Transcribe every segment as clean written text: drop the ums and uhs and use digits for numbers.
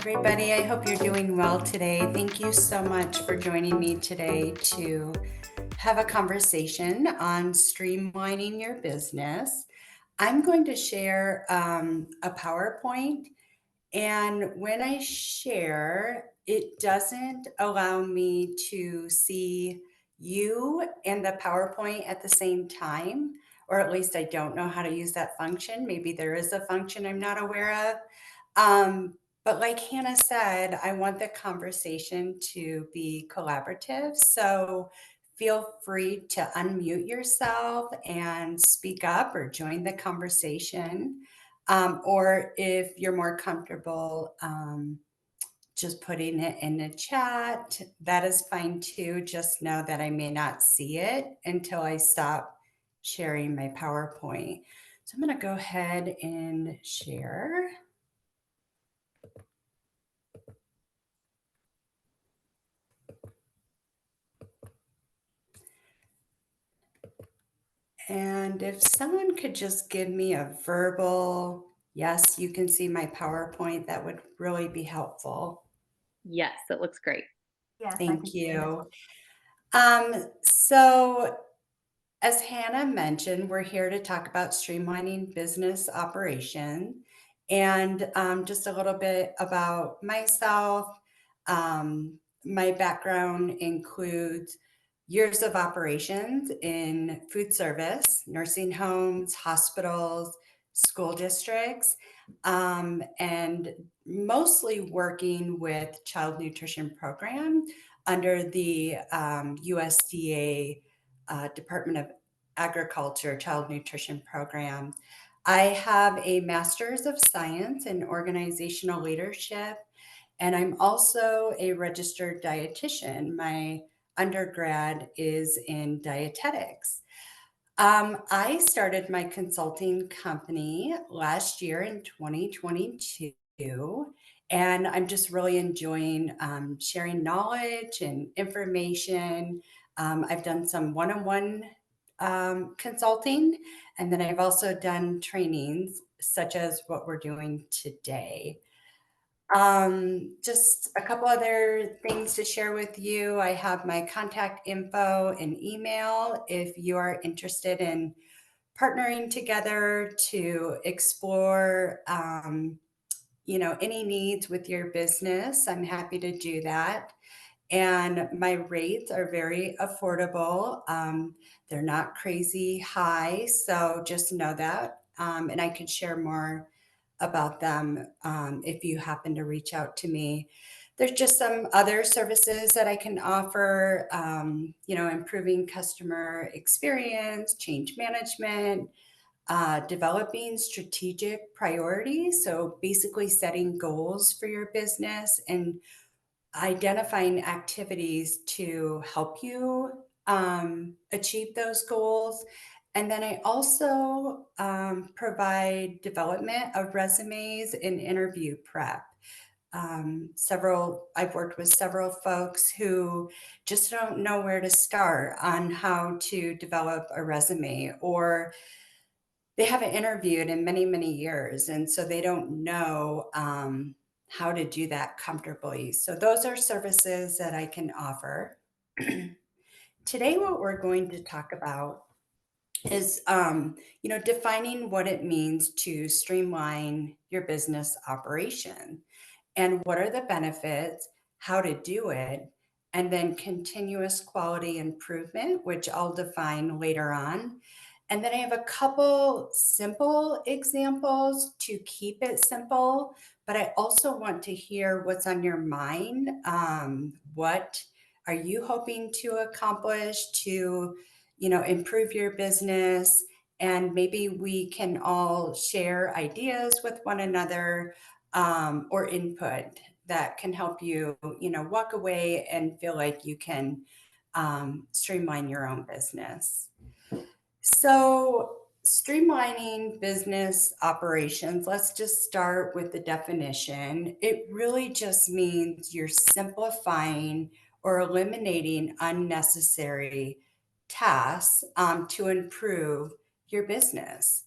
everybody. I hope you're doing well today. Thank you so much for joining me today to have a conversation on streamlining your business. I'm going to share a PowerPoint, and when I share, it doesn't allow me to see you and the PowerPoint at the same time, or at least I don't know how to use that function. Maybe there is a function I'm not aware of. But like Hannah said, I want the conversation to be collaborative. So feel free to unmute yourself and speak up or join the conversation. Or if you're more comfortable just putting it in the chat, that is fine too. Just know that I may not see it until I stop sharing my PowerPoint. So I'm going to go ahead and share. And if someone could just give me a verbal, yes, you can see my PowerPoint, that would really be helpful. Yes, it looks great. Yes, Thank you. So as Hannah mentioned, we're here to talk about streamlining business operation and just a little bit about myself. My background includes years of operations in food service, nursing homes, hospitals, school districts, and mostly working with child nutrition programs under the USDA Department of Agriculture Child Nutrition Program. I have a Master's of Science in Organizational Leadership, and I'm also a registered dietitian. My undergrad is in dietetics. I started my consulting company last year in 2022, and I'm just really enjoying sharing knowledge and information. I've done some one on one consulting, and then I've also done trainings such as what we're doing today. Just a couple other things to share with you. I have my contact info and email if you are interested in partnering together to explore, any needs with your business. I'm happy to do that. And my rates are very affordable. They're not crazy high, so just know that. And I can share more about them if you happen to reach out to me. There's just some other services that I can offer, improving customer experience, change management, developing strategic priorities. So basically setting goals for your business and identifying activities to help you achieve those goals. And then I also provide development of resumes and interview prep. I've worked with several folks who just don't know where to start on how to develop a resume, or they haven't interviewed in many, many years. And so they don't know how to do that comfortably. So those are services that I can offer. Today, what we're going to talk about is, defining what it means to streamline your business operation and what are the benefits, how to do it, and then continuous quality improvement, which I'll define later on. And then I have a couple simple examples to keep it simple, but I also want to hear what's on your mind. What are you hoping to accomplish to, improve your business? And maybe we can all share ideas with one another or input that can help you, walk away and feel like you can streamline your own business. So, streamlining business operations, let's just start with the definition. It really just means you're simplifying or eliminating unnecessary tasks to improve your business.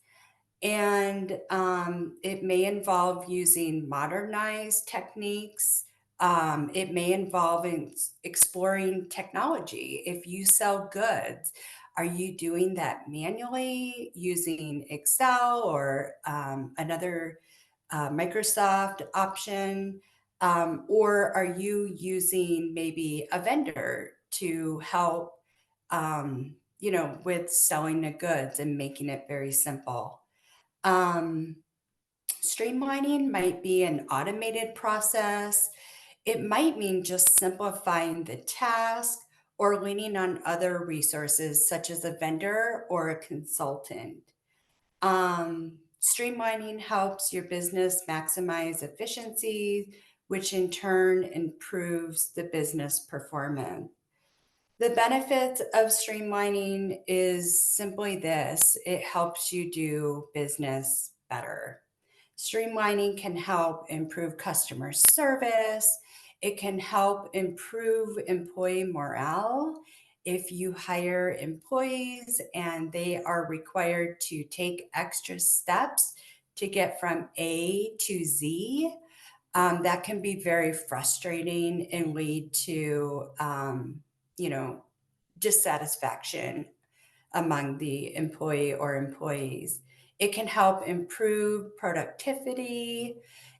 And it may involve using modernized techniques. It may involve exploring technology. If you sell goods, are you doing that manually using Excel or another Microsoft option? Or are you using maybe a vendor to help, with selling the goods and making it very simple? Um, Streamlining might be an automated process. It might mean just simplifying the task or leaning on other resources such as a vendor or a consultant. Streamlining helps your business maximize efficiency, which in turn improves the business performance. The benefits of streamlining is simply this: it helps you do business better. Streamlining can help improve customer service. It can help improve employee morale. If you hire employees and they are required to take extra steps to get from A to Z, that can be very frustrating and lead to, you know, dissatisfaction among the employee or employees. It can help improve productivity.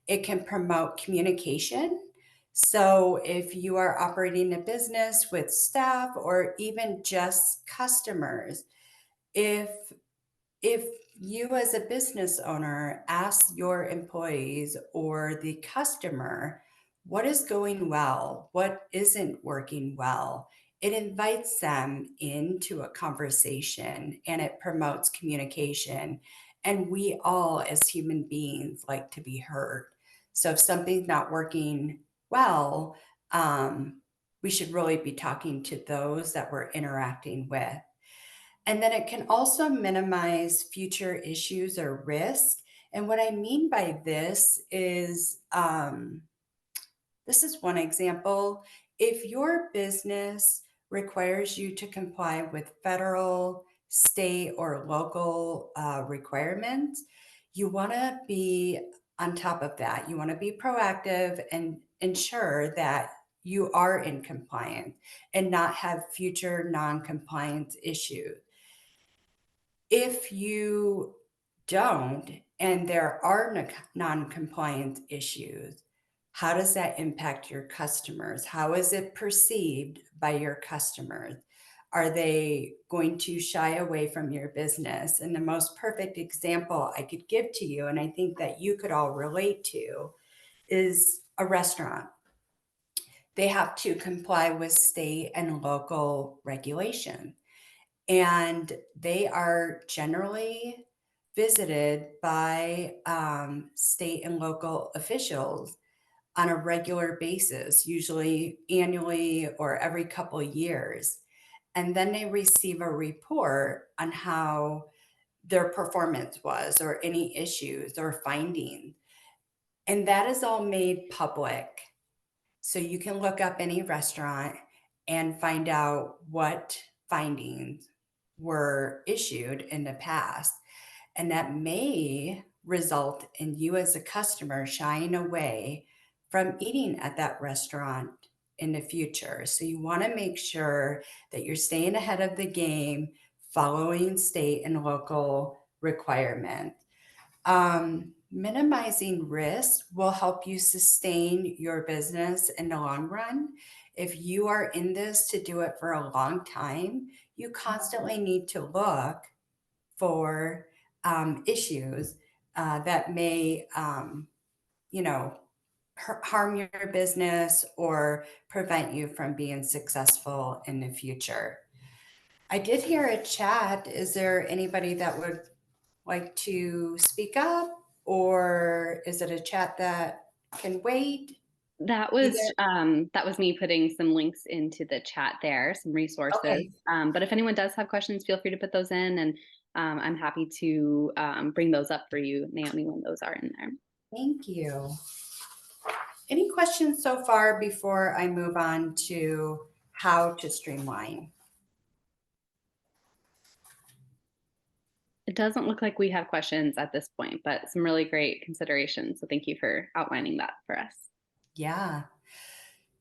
It can promote communication. So, if you are operating a business with staff or even just customers, if if you as a business owner ask your employees or the customer what is going well, what isn't working well, it invites them into a conversation and it promotes communication. And we all, as human beings, like to be heard. So if something's not working well, we should really be talking to those that we're interacting with. And then it can also minimize future issues or risk. And what I mean by this is one example. If your business requires you to comply with federal, state, or local requirements, you want to be on top of that. You want to be proactive and ensure that you are in compliance and not have future non compliance issues. If you don't, and there are non-compliance issues, how does that impact your customers? How is it perceived by your customers? Are they going to shy away from your business? And the most perfect example I could give to you, and I think that you could all relate to, is a restaurant. They have to comply with state and local regulation, and they are generally visited by state and local officials on a regular basis, usually annually or every couple of years. And then they receive a report on how their performance was, or any issues or findings. And that is all made public. So you can look up any restaurant and find out what findings were issued in the past. And that may result in you as a customer shying away from eating at that restaurant in the future. So you want to make sure that you're staying ahead of the game, following state and local requirements. Minimizing risk will help you sustain your business in the long run. If you are in this to do it for a long time, you constantly need to look for issues that may, you know, harm your business or prevent you from being successful in the future. I did hear a chat. Is there anybody that would like to speak up, or is it a chat that can wait? Either. That was me putting some links into the chat there, some resources. Okay, But if anyone does have questions, feel free to put those in, and I'm happy to bring those up for you, Naomi, when those are in there. thank you. Any questions so far before I move on to how to streamline? It doesn't look like we have questions at this point, but some really great considerations. So thank you for outlining that for us. Yeah.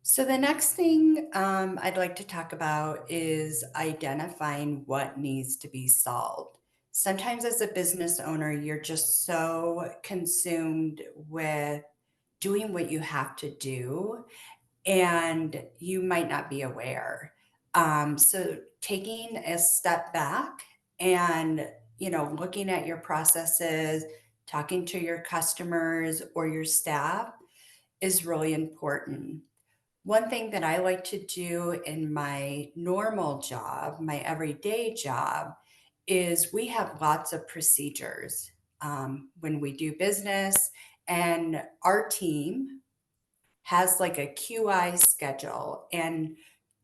So the next thing I'd like to talk about is identifying what needs to be solved. Sometimes, as a business owner, you're just so consumed with doing what you have to do, and you might not be aware. So, taking a step back and looking at your processes, talking to your customers or your staff is really important. One thing that I like to do in my normal job, my everyday job, is we have lots of procedures when we do business, and our team has like a QI schedule and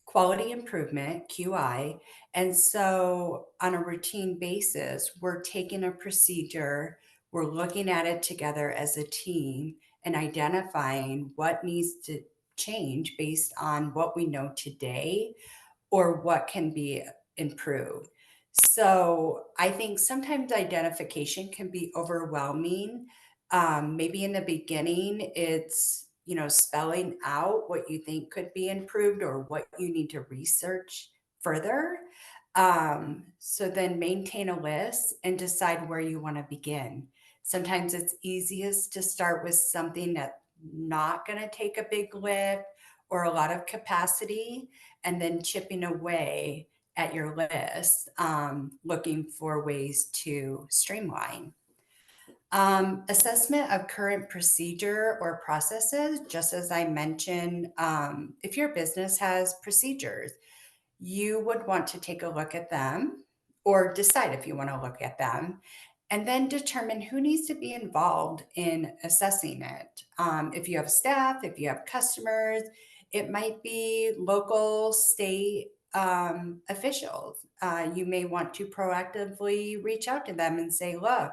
quality improvement, QI. And so on a routine basis, we're taking a procedure, we're looking at it together as a team and identifying what needs to change based on what we know today or what can be improved. So I think sometimes identification can be overwhelming. Maybe in the beginning, it's spelling out what you think could be improved or what you need to research further. So then maintain a list and decide where you want to begin. Sometimes it's easiest to start with something that's not going to take a big lift or a lot of capacity, and then chipping away at your list, looking for ways to streamline. Assessment of current procedure or processes, just as I mentioned, if your business has procedures, you would want to take a look at them or decide if you want to look at them and then determine who needs to be involved in assessing it. If you have staff, if you have customers, it might be local, state officials. You may want to proactively reach out to them and say, look,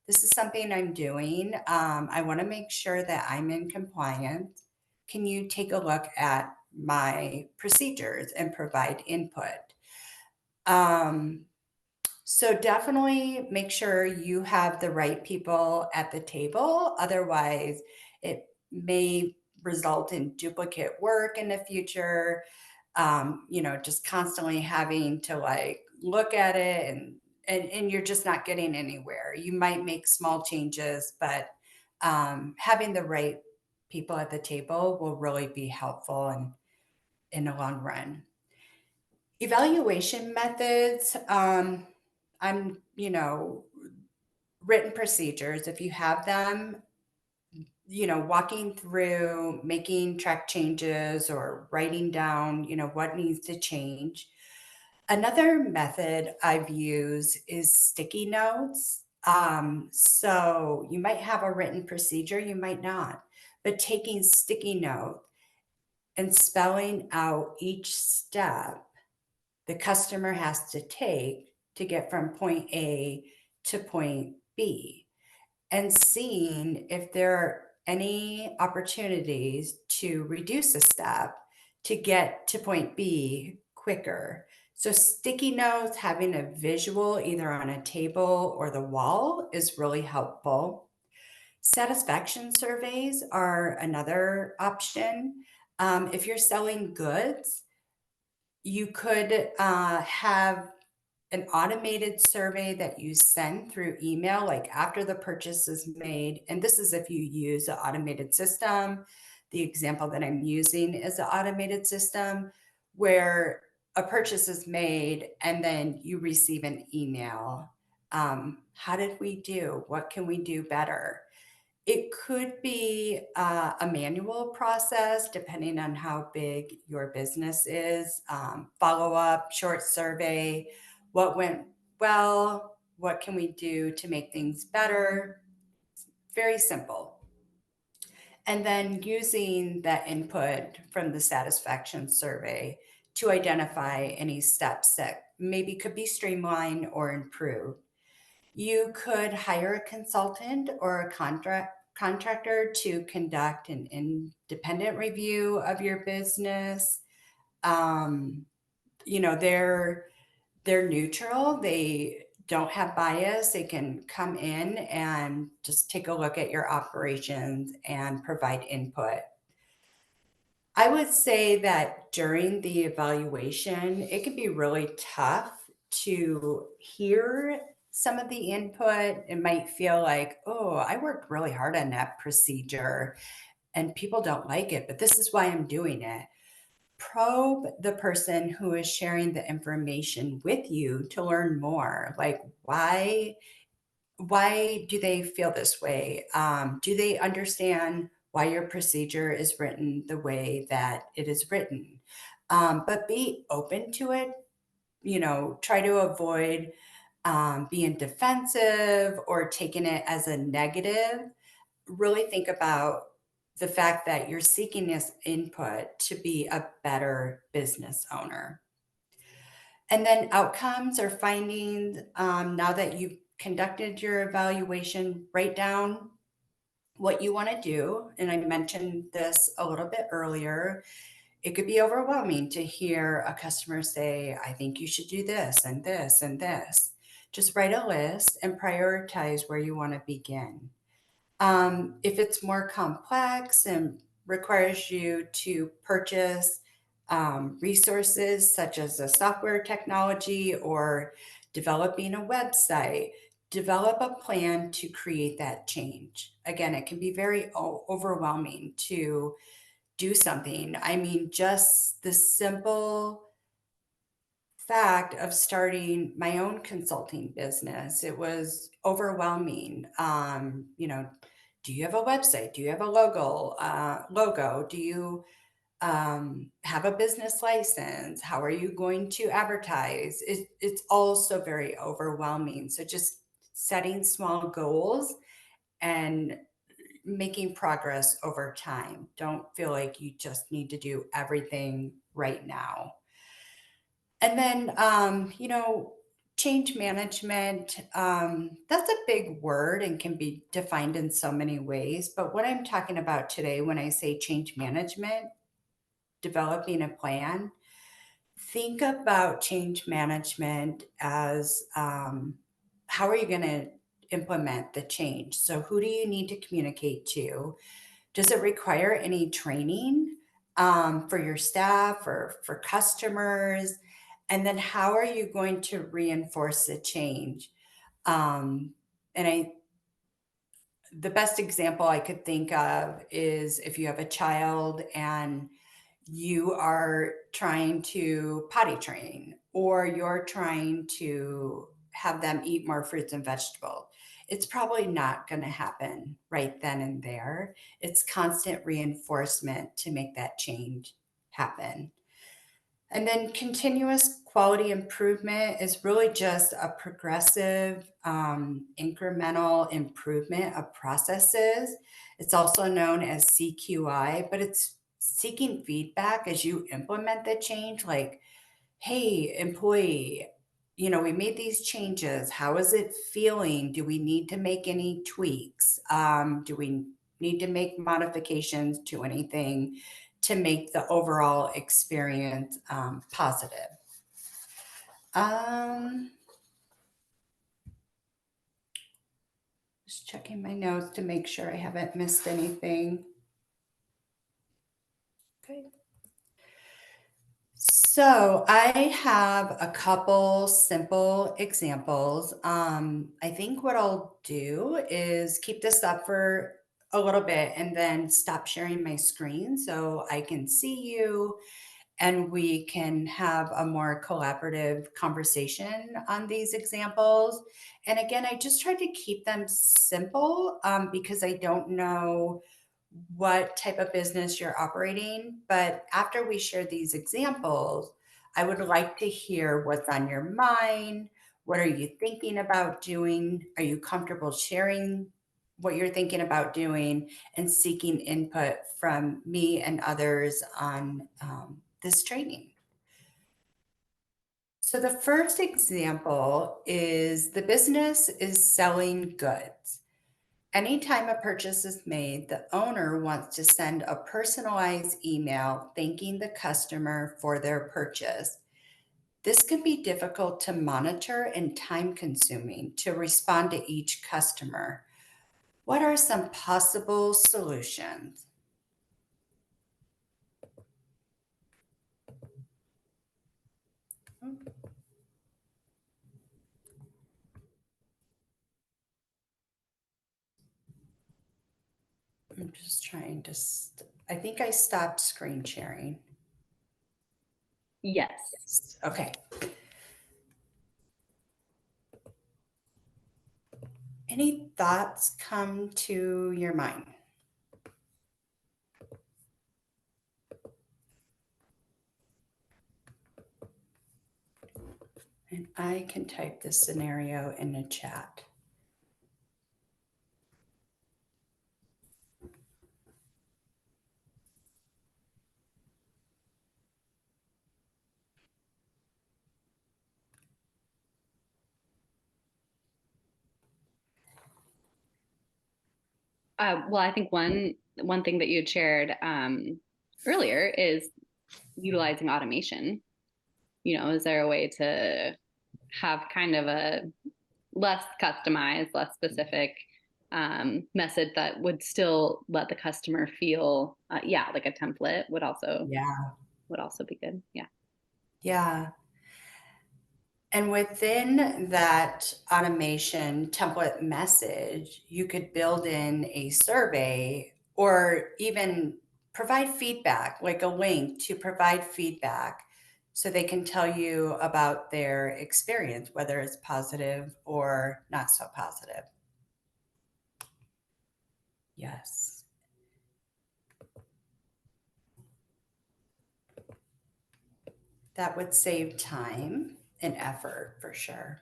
this is something I'm doing. I want to make sure that I'm in compliance. Can you take a look at my procedures and provide input? Um, so definitely make sure you have the right people at the table. Otherwise, it may result in duplicate work in the future. Just constantly having to like look at it and you're just not getting anywhere. You might make small changes, but having the right people at the table will really be helpful and in the long run. Evaluation methods, I'm, written procedures, if you have them, walking through, making track changes or writing down, what needs to change. Another method I've used is sticky notes. So you might have a written procedure, you might not, but taking sticky note and spelling out each step the customer has to take to get from point A to point B, and seeing if there are any opportunities to reduce a step to get to point B quicker. So, sticky notes, having a visual either on a table or the wall is really helpful. Satisfaction surveys are another option. If you're selling goods, you could have an automated survey that you send through email, like after the purchase is made. And this is if you use an automated system. The example that I'm using is an automated system where a purchase is made and then you receive an email. How did we do? What can we do better? It could be a manual process depending on how big your business is. Follow up, short survey, what went well, what can we do to make things better? Very simple. And then using that input from the satisfaction survey to identify any steps that maybe could be streamlined or improved. You could hire a consultant or a contractor to conduct an independent review of your business. Um, they're neutral. They don't have bias, they can come in and just take a look at your operations and provide input. I would say that during the evaluation, it can be really tough to hear some of the input. It might feel like, oh, I worked really hard on that procedure and people don't like it, but this is why I'm doing it. Probe the person who is sharing the information with you to learn more. Like, why do they feel this way? Do they understand why your procedure is written the way that it is written? But be open to it. Try to avoid being defensive or taking it as a negative. Really think about the fact that you're seeking this input to be a better business owner. And then outcomes or findings, now that you've conducted your evaluation, write down what you want to do. And I mentioned this a little bit earlier. It could be overwhelming to hear a customer say, I think you should do this and this and this. Just write a list and prioritize where you want to begin. If it's more complex and requires you to purchase resources such as a software technology or developing a website, develop a plan to create that change. Again, it can be very overwhelming to do something. I mean, just the simple fact of starting my own consulting business, it was overwhelming. Do you have a website? Do you have a logo? Do you have a business license? How are you going to advertise? It's also very overwhelming. So just setting small goals and making progress over time. Don't feel like you just need to do everything right now. And then, change management, that's a big word and can be defined in so many ways. But what I'm talking about today, when I say change management, developing a plan, think about change management as how are you going to implement the change? So, who do you need to communicate to? Does it require any training for your staff or for customers? And then how are you going to reinforce the change? Um, and the best example I could think of is if you have a child and you are trying to potty train or you're trying to have them eat more fruits and vegetables. It's probably not going to happen right then and there. It's constant reinforcement to make that change happen. And then continuous quality improvement is really just a progressive, incremental improvement of processes. It's also known as CQI, but it's seeking feedback as you implement the change. Like, hey, employee, we made these changes. How is it feeling? Do we need to make any tweaks? Do we need to make modifications to anything to make the overall experience positive? Um, just checking my notes to make sure I haven't missed anything. Okay. So I have a couple simple examples. I think what I'll do is keep this up for a little bit and then stop sharing my screen so I can see you and we can have a more collaborative conversation on these examples. And again, I just tried to keep them simple because I don't know what type of business you're operating. But after we share these examples, I would like to hear what's on your mind. What are you thinking about doing? Are you comfortable sharing what you're thinking about doing and seeking input from me and others on this training? So, the first example is the business is selling goods. Anytime a purchase is made, the owner wants to send a personalized email thanking the customer for their purchase. This can be difficult to monitor and time consuming to respond to each customer. What are some possible solutions? I'm just trying to, I think I stopped screen sharing. Yes. Okay. Any thoughts come to your mind? And I can type this scenario in the chat. Well, I think one thing that you had shared earlier is utilizing automation. Is there a way to have kind of a less customized, less specific method that would still let the customer feel, yeah, like a template Yeah. would also be good. Yeah. Yeah. And within that automation template message, you could build in a survey or even provide feedback, like a link to provide feedback so they can tell you about their experience, whether it's positive or not so positive. Yes. That would save time and effort for sure.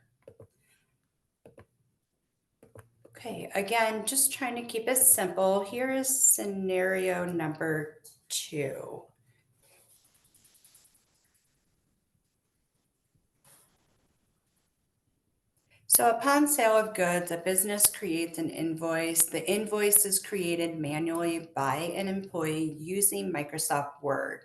Okay, again, just trying to keep it simple. Here is scenario number 2. So upon sale of goods, a business creates an invoice. The invoice is created manually by an employee using Microsoft Word.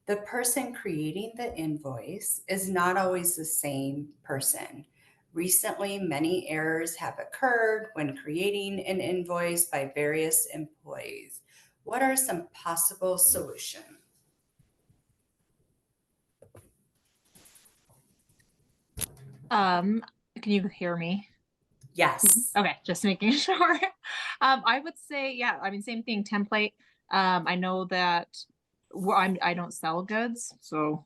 The person creating the invoice is not always the same person. Recently, many errors have occurred when creating an invoice by various employees. What are some possible solutions? Can you hear me? Yes. Okay, just making sure. I would say, yeah, I mean, same thing, template. I know that I don't sell goods, so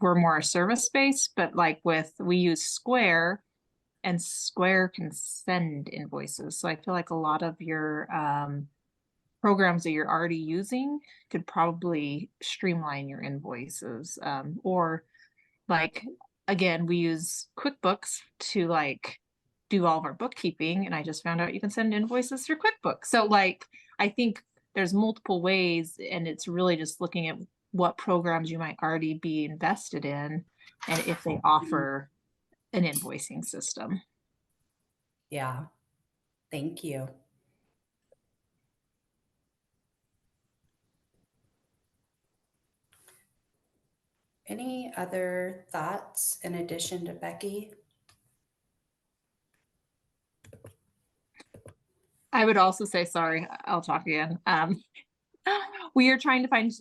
we're more a service space, but like we use Square, and Square can send invoices. So I feel like a lot of your programs that you're already using could probably streamline your invoices. Or like, again, we use QuickBooks to do all of our bookkeeping, and I just found out you can send invoices through QuickBooks. So I think there's multiple ways, and it's really just looking at what programs you might already be invested in and if they offer an invoicing system. Yeah. Thank you. Any other thoughts in addition to Becky? I would also say, sorry, I'll talk again. We are trying to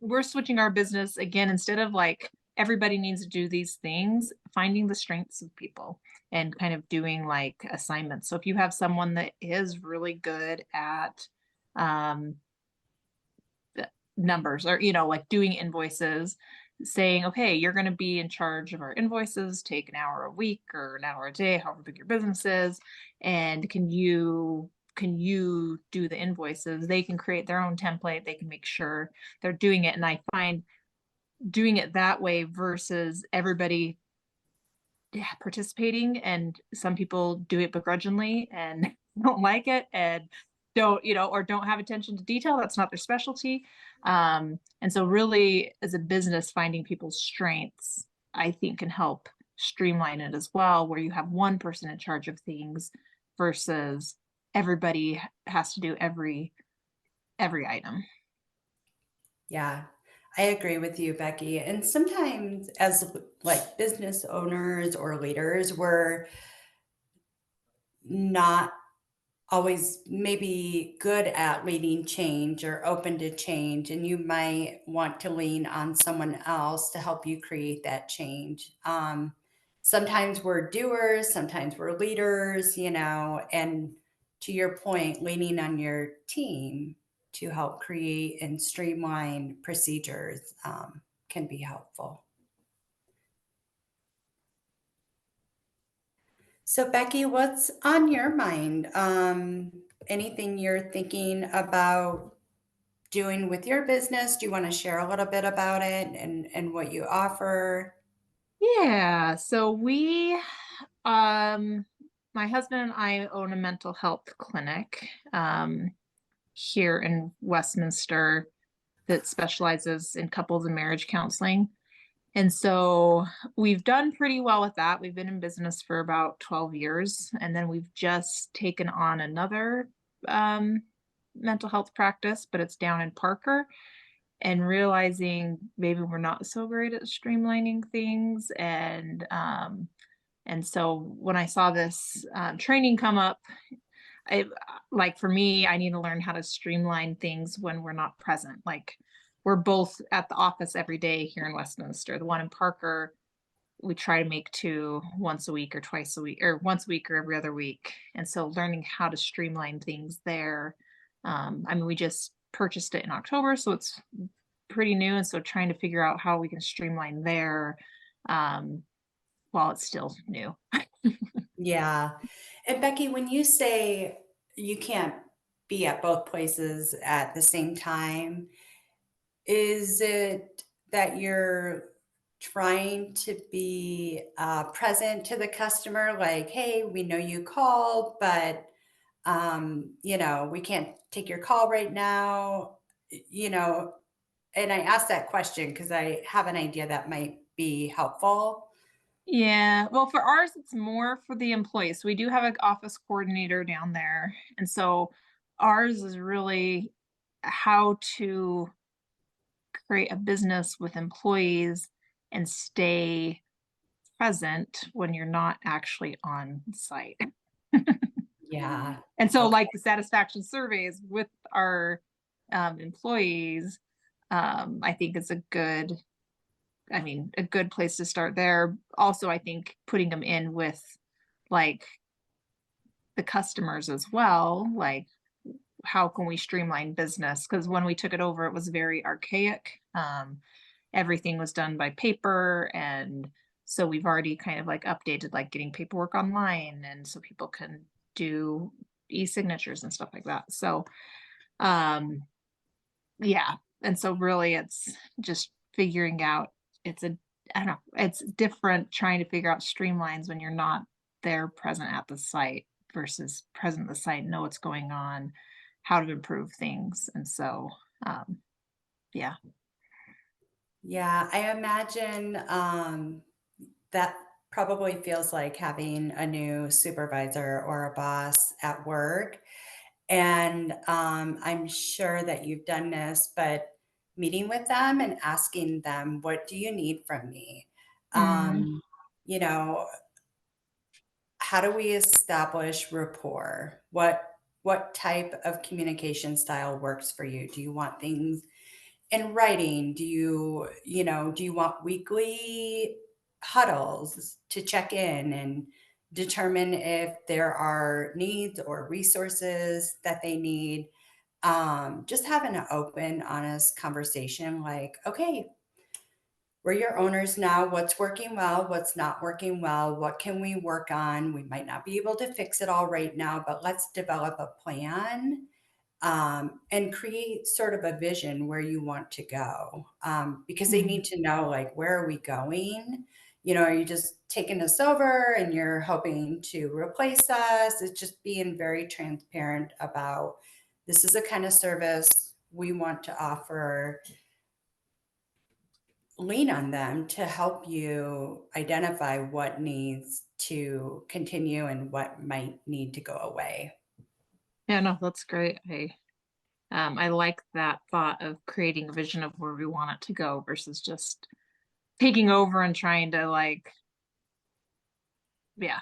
we're switching our business again, instead of everybody needs to do these things, finding the strengths of people and kind of doing assignments. So if you have someone that is really good at numbers, or doing invoices, saying, okay, you're going to be in charge of our invoices, take an hour a week or an hour a day, however big your business is, and can you do the invoices? They can create their own template, they can make sure they're doing it. And I find doing it that way versus everybody participating, and some people do it begrudgingly and don't like it and don't or don't have attention to detail, that's not their specialty. And so really, as a business, finding people's strengths, I think, can help streamline it as well, where you have one person in charge of things versus everybody has to do every item. Yeah, I agree with you, Becky. And sometimes as like business owners or leaders, we're not always maybe good at leading change or open to change, and you might want to lean on someone else to help you create that change. Sometimes we're doers, sometimes we're leaders, and to your point, leaning on your team to help create and streamline procedures can be helpful. So, Becky, what's on your mind? Anything you're thinking about doing with your business? Do you want to share a little bit about it and what you offer? Yeah, so um my husband and I own a mental health clinic here in Westminster that specializes in couples and marriage counseling. And so we've done pretty well with that. We've been in business for about 12 years, and then we've just taken on another um mental health practice, but it's down in Parker, and realizing maybe we're not so great at streamlining things. And so when I saw this training come up, I like for me, I need to learn how to streamline things when we're not present. Like we're both at the office every day here in Westminster. The one in Parker, we try to make two once a week or twice a week, or once a week or every other week. And so learning how to streamline things there. I mean, we just purchased it in October, so it's pretty new. And so trying to figure out how we can streamline there um, while it's still new. Yeah. And Becky, when you say you can't be at both places at the same time, is it that you're trying to be present to the customer? Like, hey, we know you called, but we can't take your call right now. You know, and I asked that question because I have an idea that might be helpful. Yeah, well, for ours, it's more for the employees. So we do have an office coordinator down there. And so ours is really how to create a business with employees and stay present when you're not actually on site. Yeah. And so, Okay. like the satisfaction surveys with our employees, I think it's a good place to start there. Also, I think putting them in with like the customers as well, like how can we streamline business? Because when we took it over, it was very archaic. Everything was done by paper, and so we've already kind of like updated, like getting paperwork online, and so people can do e-signatures and stuff like that. So, um, yeah, and so really, it's just figuring out. It's a I don't know. It's different trying to figure out streamlines when you're not there present at the site versus present at the site, know what's going on, how to improve things. And so, um, yeah. Yeah, I imagine that probably feels like having a new supervisor or a boss at work. And I'm sure that you've done this, but meeting with them and asking them, what do you need from me? Mm, Um, you know, how do we establish rapport? What type of communication style works for you? Do you want things in writing? Do you want weekly huddles to check in and determine if there are needs or resources that they need? Just having an open, honest conversation like, okay, we're your owners now. What's working well? What's not working well? What can we work on? We might not be able to fix it all right now, but let's develop a plan and create sort of a vision where you want to go, because they mm. need to know, like, where are we going? Are you just taking us over and you're hoping to replace us? It's just being very transparent about, this is the kind of service we want to offer. Lean on them to help you identify what needs to continue and what might need to go away. Yeah, no, that's great. I like that thought of creating a vision of where we want it to go versus just taking over and trying to like, yeah.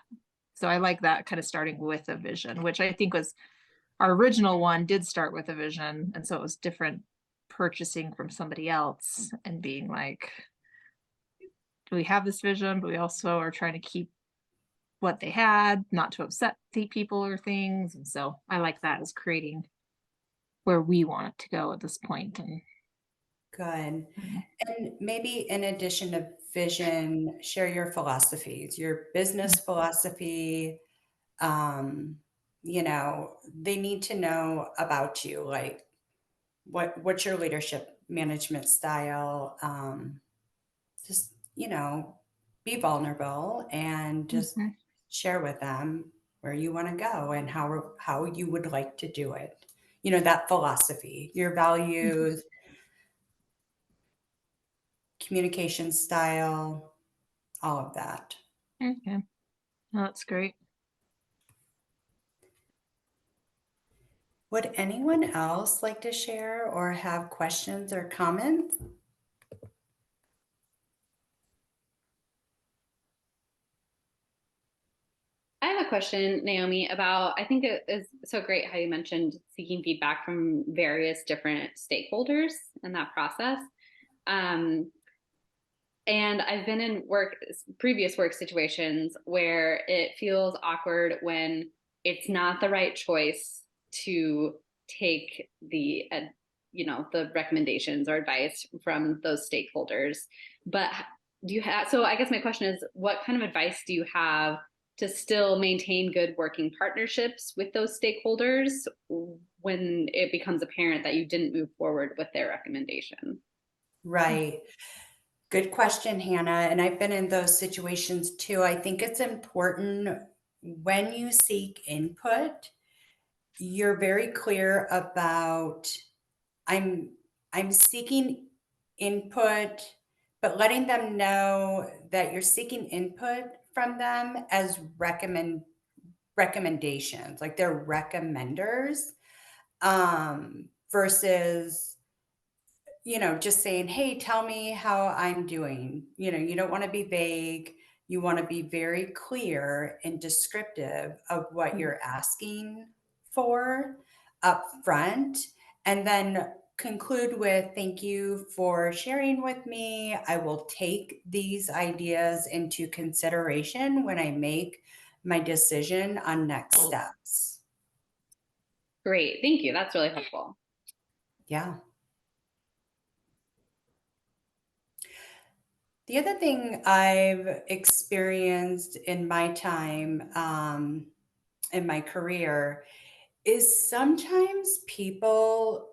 So I like that kind of starting with a vision, which I think was our original one did start with a vision. And so it was different purchasing from somebody else and being like, do we have this vision? But we also are trying to keep what they had, not to upset the people or things. And so I like that as creating where we want it to go at this point. And Good. And maybe in addition to vision, share your philosophies, your business philosophy. Um, they need to know about you, like what's your leadership management style. Just, be vulnerable and just Mhm. share with them where you want to go and how you would like to do it. That philosophy, your values, communication style, all of that. Okay. Well, that's great. Would anyone else like to share or have questions or comments? I have a question, Naomi, about I think it is so great how you mentioned seeking feedback from various different stakeholders in that process. Um, and I've been in previous work situations where it feels awkward when it's not the right choice to take the recommendations or advice from those stakeholders. But do you have, so I guess my question is, what kind of advice do you have to still maintain good working partnerships with those stakeholders when it becomes apparent that you didn't move forward with their recommendation? Right. Good question, Hannah. And I've been in those situations too. I think it's important when you seek input, you're very clear about I'm I'm seeking input, but letting them know that you're seeking input from them as recommendations, like they're recommenders, versus just saying, hey, tell me how I'm doing. You don't want to be vague. You want to be very clear and descriptive of what you're asking for up front. And then conclude with, thank you for sharing with me. I will take these ideas into consideration when I make my decision on next steps. Great, thank you. That's really helpful. Yeah. The other thing I've experienced in my time, in my career, is sometimes people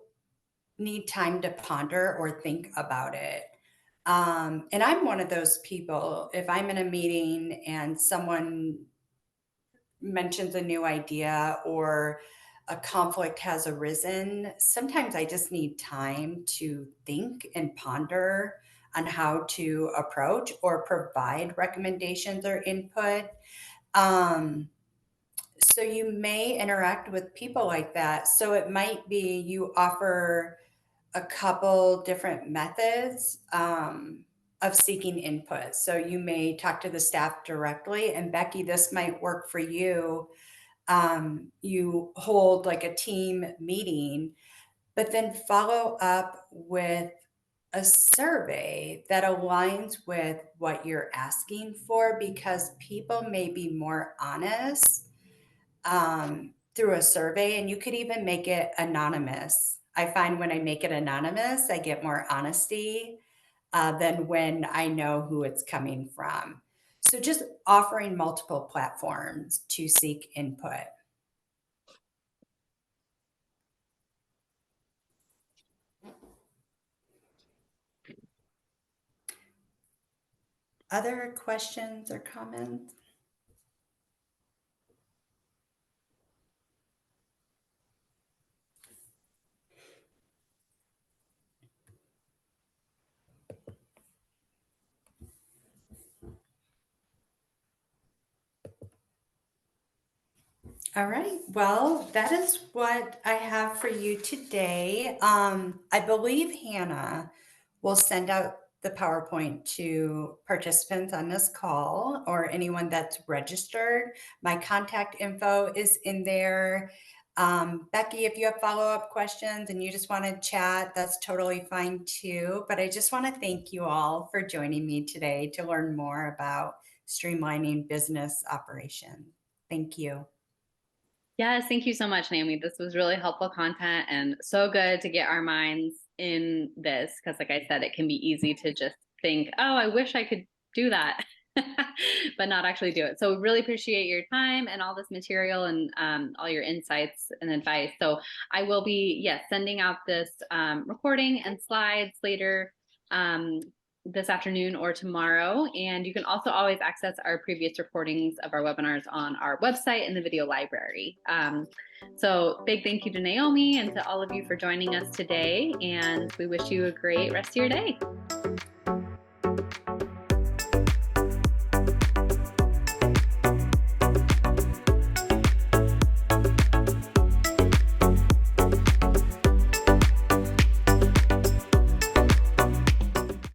need time to ponder or think about it. And I'm one of those people. If I'm in a meeting and someone mentions a new idea or a conflict has arisen, sometimes I just need time to think and ponder on how to approach or provide recommendations or input. Um, so you may interact with people like that. So it might be you offer a couple different methods of seeking input. So you may talk to the staff directly, and Becky, this might work for you. You hold like a team meeting, but then follow up with a survey that aligns with what you're asking for, because people may be more honest through a survey, and you could even make it anonymous. I find when I make it anonymous, I get more honesty than when I know who it's coming from. So just offering multiple platforms to seek input. Other questions or comments? All right. Well, that is what I have for you today. I believe Hannah will send out the PowerPoint to participants on this call or anyone that's registered. My contact info is in there. Becky, if you have follow-up questions and you just want to chat, that's totally fine too. But I just want to thank you all for joining me today to learn more about streamlining business operation. Thank you. Yes, thank you so much, Naomi. This was really helpful content and so good to get our minds in this because, like I said, it can be easy to just think, oh, I wish I could do that, but not actually do it. So we really appreciate your time and all this material and all your insights and advice. So I will be, yes, sending out this recording and slides later this afternoon or tomorrow. And you can also always access our previous recordings of our webinars on our website in the video library. So big thank you to Naomi and to all of you for joining us today. And we wish you a great rest of your day.